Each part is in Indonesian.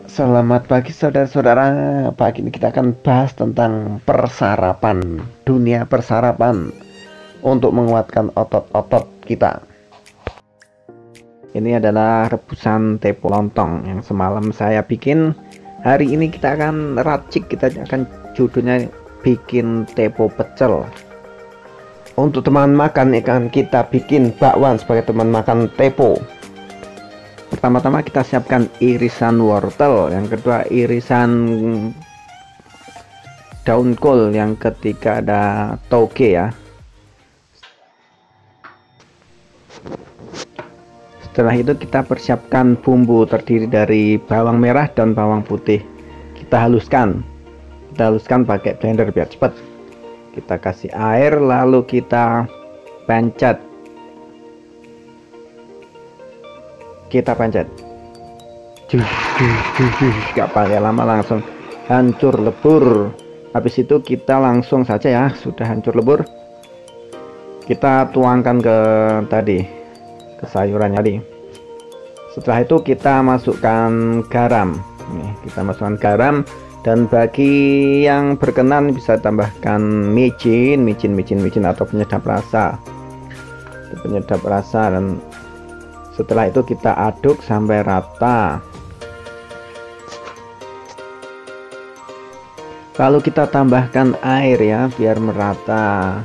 Selamat pagi saudara-saudara. Pagi ini kita akan bahas tentang persarapan, dunia persarapan untuk menguatkan otot-otot kita. Ini adalah rebusan tepo lontong yang semalam saya bikin. Hari ini kita akan racik, kita akan judulnya bikin tepo pecel. Untuk teman makan akan kita bikin bakwan sebagai teman makan tepo. Pertama-tama kita siapkan irisan wortel, yang kedua irisan daun kol, yang ketiga ada toge ya. Setelah itu kita persiapkan bumbu terdiri dari bawang merah dan bawang putih. Kita haluskan pakai blender biar cepat. Kita kasih air lalu kita pencet. Gak pakai lama, langsung hancur lebur. Habis itu kita langsung saja ya, sudah hancur lebur, kita tuangkan ke sayuran tadi. Setelah itu kita masukkan garam. Kita masukkan garam, dan bagi yang berkenan bisa tambahkan micin atau penyedap rasa. Dan setelah itu kita aduk sampai rata. Lalu kita tambahkan air ya, biar merata.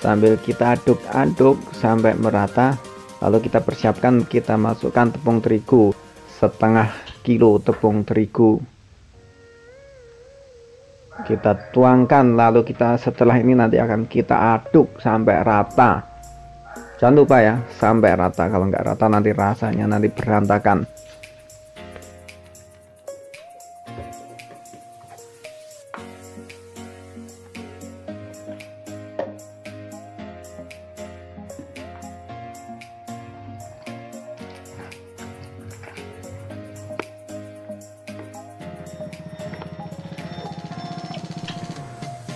Sambil kita aduk-aduk sampai merata. Lalu kita persiapkan, kita masukkan tepung terigu, setengah kilo tepung terigu. Kita tuangkan, lalu kita setelah ini nanti akan kita aduk sampai rata. Jangan lupa ya, sampai rata. Kalau nggak rata nanti rasanya nanti berantakan.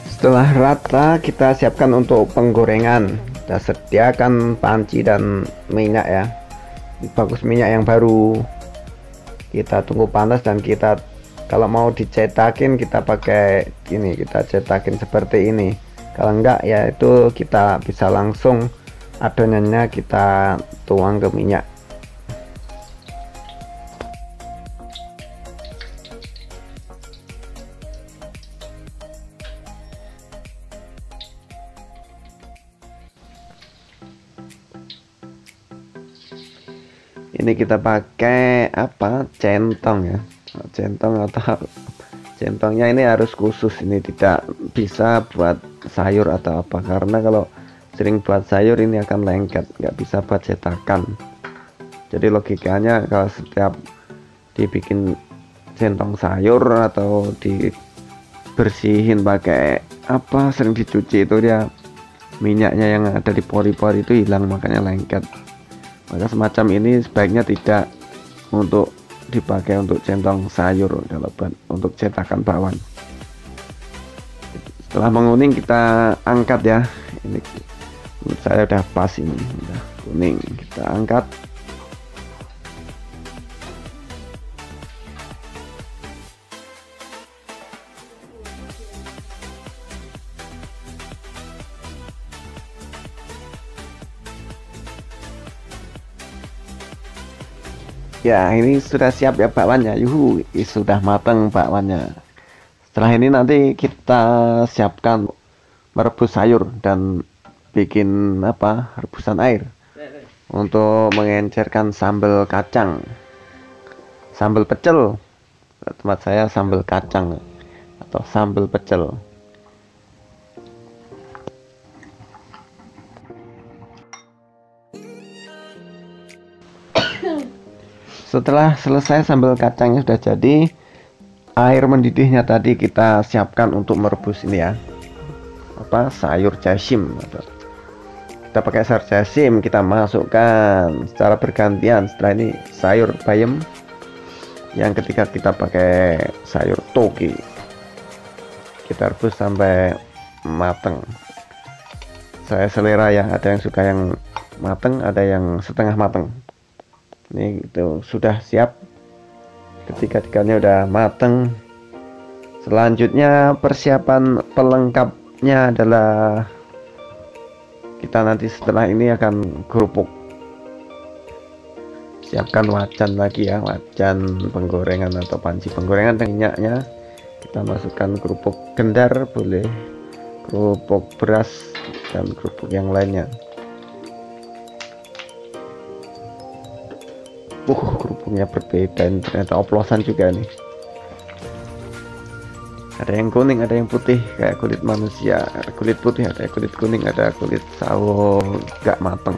Setelah rata, kita siapkan untuk penggorengan. Kita sediakan panci dan minyak ya. Bagus minyak yang baru. Kita tunggu panas, dan kita kalau mau dicetakin kita pakai ini, kita cetakin seperti ini. Kalau enggak ya itu kita bisa langsung adonannya kita tuang ke minyak. Ini kita pakai apa, centong ya, centong atau centongnya ini harus khusus, ini tidak bisa buat sayur atau apa, karena kalau sering buat sayur ini akan lengket, nggak bisa buat cetakan. Jadi logikanya kalau setiap dibikin centong sayur atau dibersihin pakai apa, sering dicuci, itu dia minyaknya yang ada di pori-pori itu hilang, makanya lengket. Maka semacam ini sebaiknya tidak untuk dipakai untuk centong sayur, kalau untuk cetakan bakwan. Setelah menguning kita angkat ya. Ini menurut saya udah pas, ini udah kuning, kita angkat. Ya, ini sudah siap ya bakwannya. Yuhu, sudah matang bakwannya. Setelah ini nanti kita siapkan merebus sayur dan bikin apa, rebusan air untuk mengencerkan sambal kacang, sambal pecel. Tempat saya sambal kacang atau sambal pecel. Setelah selesai sambal kacangnya sudah jadi, air mendidihnya tadi kita siapkan untuk merebus ini ya, apa, sayur jasim. Kita pakai sayur jasim, kita masukkan secara bergantian. Setelah ini sayur bayam, yang ketiga kita pakai sayur toge. Kita rebus sampai mateng. Saya selera ya, ada yang suka yang mateng, ada yang setengah mateng. Ini itu sudah siap. Ketika ikannya udah mateng, selanjutnya persiapan pelengkapnya adalah kita nanti setelah ini akan kerupuk. Siapkan wajan lagi ya, wajan penggorengan atau panci penggorengan dengan minyaknya. Kita masukkan kerupuk gendar, boleh kerupuk beras dan kerupuk yang lainnya. Kerupuknya berbeda, ternyata oplosan juga nih. Ada yang kuning, ada yang putih kayak kulit manusia, ada kulit putih, ada kulit kuning, ada kulit sawo gak mateng.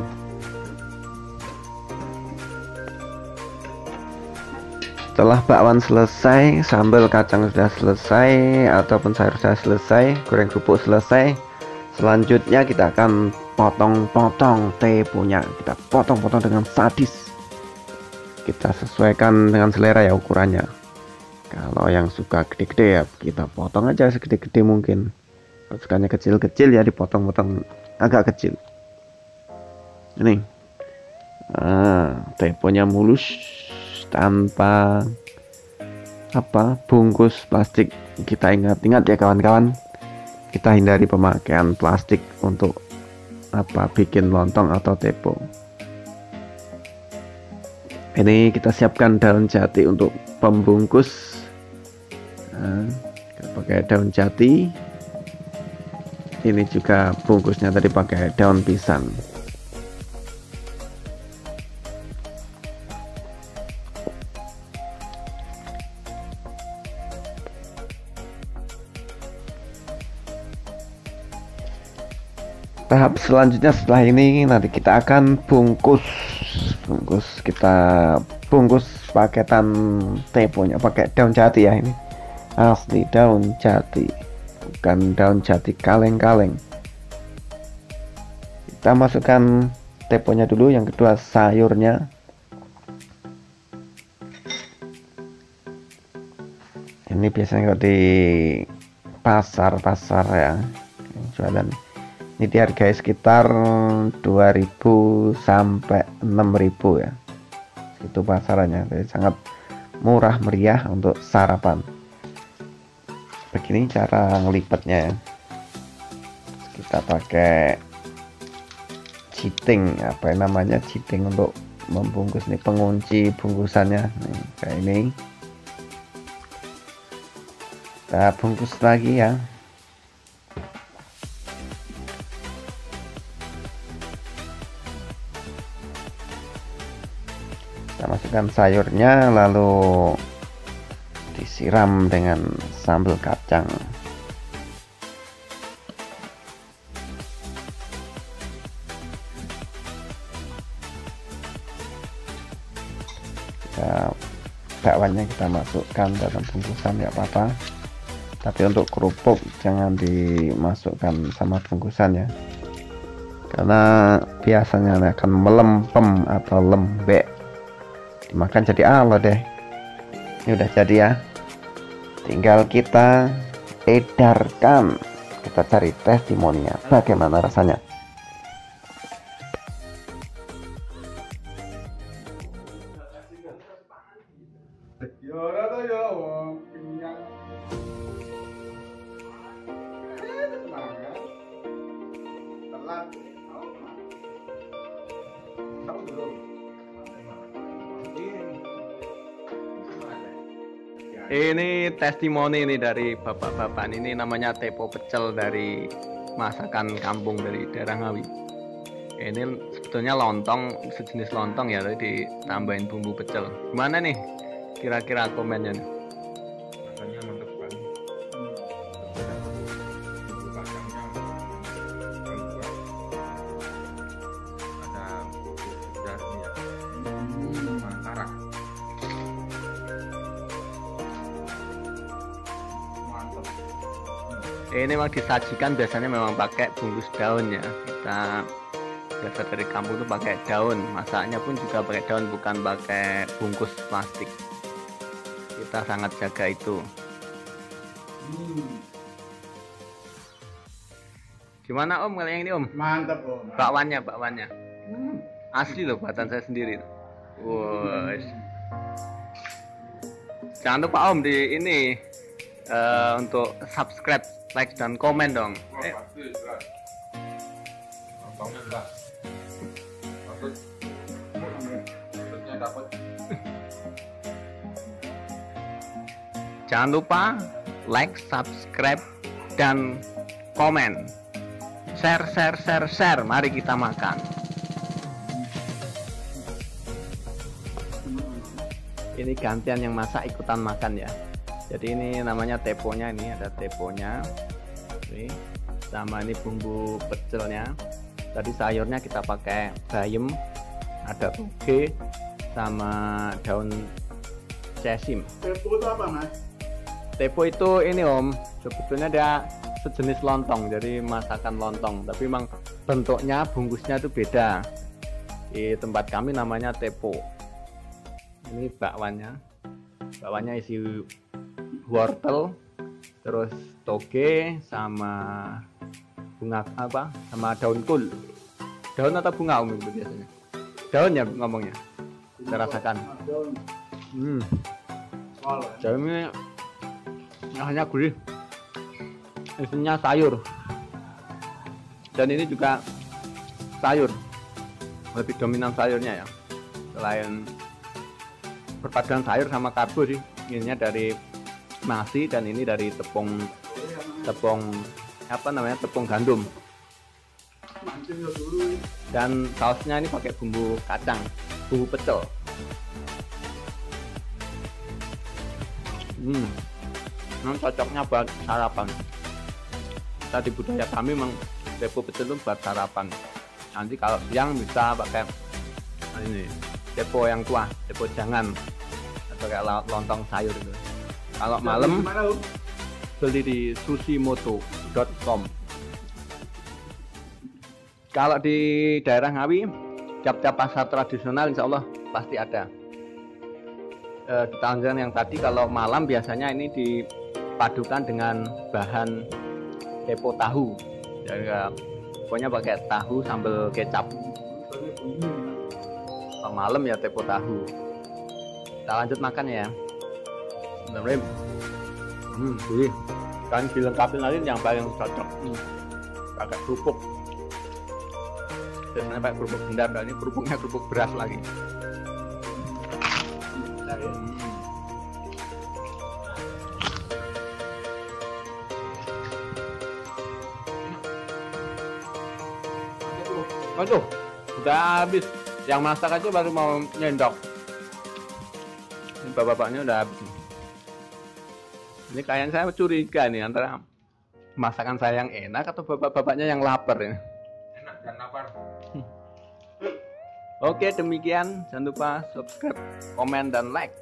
Setelah bakwan selesai, sambal kacang sudah selesai, ataupun sayur sudah selesai, goreng kerupuk selesai, selanjutnya kita akan potong-potong teponya. Kita potong-potong dengan sadis. Kita sesuaikan dengan selera ya ukurannya. Kalau yang suka gede-gede ya kita potong aja segede-gede mungkin. Kalau sukanya kecil-kecil ya dipotong-potong agak kecil. Ini teponya mulus tanpa bungkus plastik. Kita ingat-ingat ya kawan-kawan, kita hindari pemakaian plastik untuk bikin lontong atau tepo. Ini kita siapkan daun jati untuk pembungkus. Kita pakai daun jati. Ini juga bungkusnya tadi pakai daun pisang. Tahap selanjutnya setelah ini nanti kita akan bungkus. Kita bungkus paketan teponya pakai daun jati ya, ini asli daun jati, bukan daun jati kaleng-kaleng. Kita masukkan teponya dulu, yang kedua sayurnya. Ini biasanya kalau di pasar-pasar ya jualan. Ini dihargai sekitar 2.000 sampai 6.000 ya. Itu pasarannya. Jadi sangat murah meriah untuk sarapan. Begini cara ngelipatnya ya. Kita pakai citing, citing untuk membungkus nih, pengunci bungkusannya nih, kayak ini. Kita bungkus lagi ya. Kita masukkan sayurnya, lalu disiram dengan sambal kacang. Bakwannya kita masukkan dalam bungkusan, nggak apa-apa, tapi untuk kerupuk jangan dimasukkan sama bungkusannya, karena biasanya akan melempem atau lembek, dimakan jadi alo deh. Ini udah jadi ya, tinggal kita edarkan, kita cari testimoninya bagaimana rasanya. Ini testimoni nih dari bapak-bapak ini, namanya tepo pecel dari masakan kampung dari daerah Ngawi. Ini sebetulnya lontong, sejenis lontong ya, tapi ditambahin bumbu pecel. Gimana nih kira-kira komennya nih? Rasanya mantap banget. Bumbu kacangnya kuat. Ada segar nih ya, sama karak. Mantap. Ini memang disajikan biasanya memang pakai bungkus daun ya. Kita biasa dari kampung tuh pakai daun, masaknya pun juga pakai daun, bukan pakai bungkus plastik. Kita sangat jaga itu. Gimana Om kalau yang ini Om? Mantap Om. Bakwannya asli loh, buatan saya sendiri. Wah, Jangan lupa Om di ini untuk subscribe, like dan komen dong. Pasti jelas. Lontongnya jelas. Maksudnya dapat. Jangan lupa like, subscribe dan komen. Share. Mari kita makan. Ini gantian yang masak ikutan makan ya. Jadi ini namanya teponya, ini ada teponya. Ini sama ini bumbu pecelnya. Tadi sayurnya kita pakai bayam, ada toge sama daun sesim. Tepo itu apa, Mas? Tepo itu ini Om, sebetulnya dia sejenis lontong, jadi masakan lontong. Tapi memang bentuknya, bungkusnya itu beda. Di tempat kami namanya tepo. Ini bakwannya isi wortel, terus toge sama bunga apa? Sama daun kul. Daun atau bunga Om itu biasanya? Daun ya ngomongnya. Kita rasakan. Daun ini hanya gurih. Isinya sayur. Dan ini juga sayur. Lebih dominan sayurnya ya. Selain perpaduan sayur sama karbo sih. Ininya dari nasi dan ini dari tepung apa namanya? Tepung gandum. Dan sausnya ini pakai bumbu kacang, bumbu pecel. Cocoknya buat sarapan. Tadi budaya kami memang tepo pecel itu buat sarapan. Nanti kalau siang bisa pakai ini tepo yang tua, tepo jangan atau kayak lontong sayur itu. Kalau malam beli di sushimoto.com. Kalau di daerah Ngawi, tiap-tiap pasar tradisional insya Allah pasti ada. Di Tangerang yang tadi kalau malam biasanya ini dipadukan dengan bahan tepo tahu. Jadi pokoknya pakai tahu sambal kecap. Kalau malam ya tepo tahu. Kita lanjut makan ya. Bener. Jadi kan dilengkapi lagi yang paling cocok. Pakai kerupuk. Biasanya pakai kerupuk gendar, dan ini kerupuknya kerupuk beras lagi. Aduh, udah habis. Yang masak aja baru mau nyendok. Ini bapak-bapaknya udah habis. Ini kayaknya saya curiga nih antara masakan saya yang enak atau bapak-bapaknya yang lapar ya. Enak dan lapar. Oke, demikian. Jangan lupa subscribe, komen, dan like.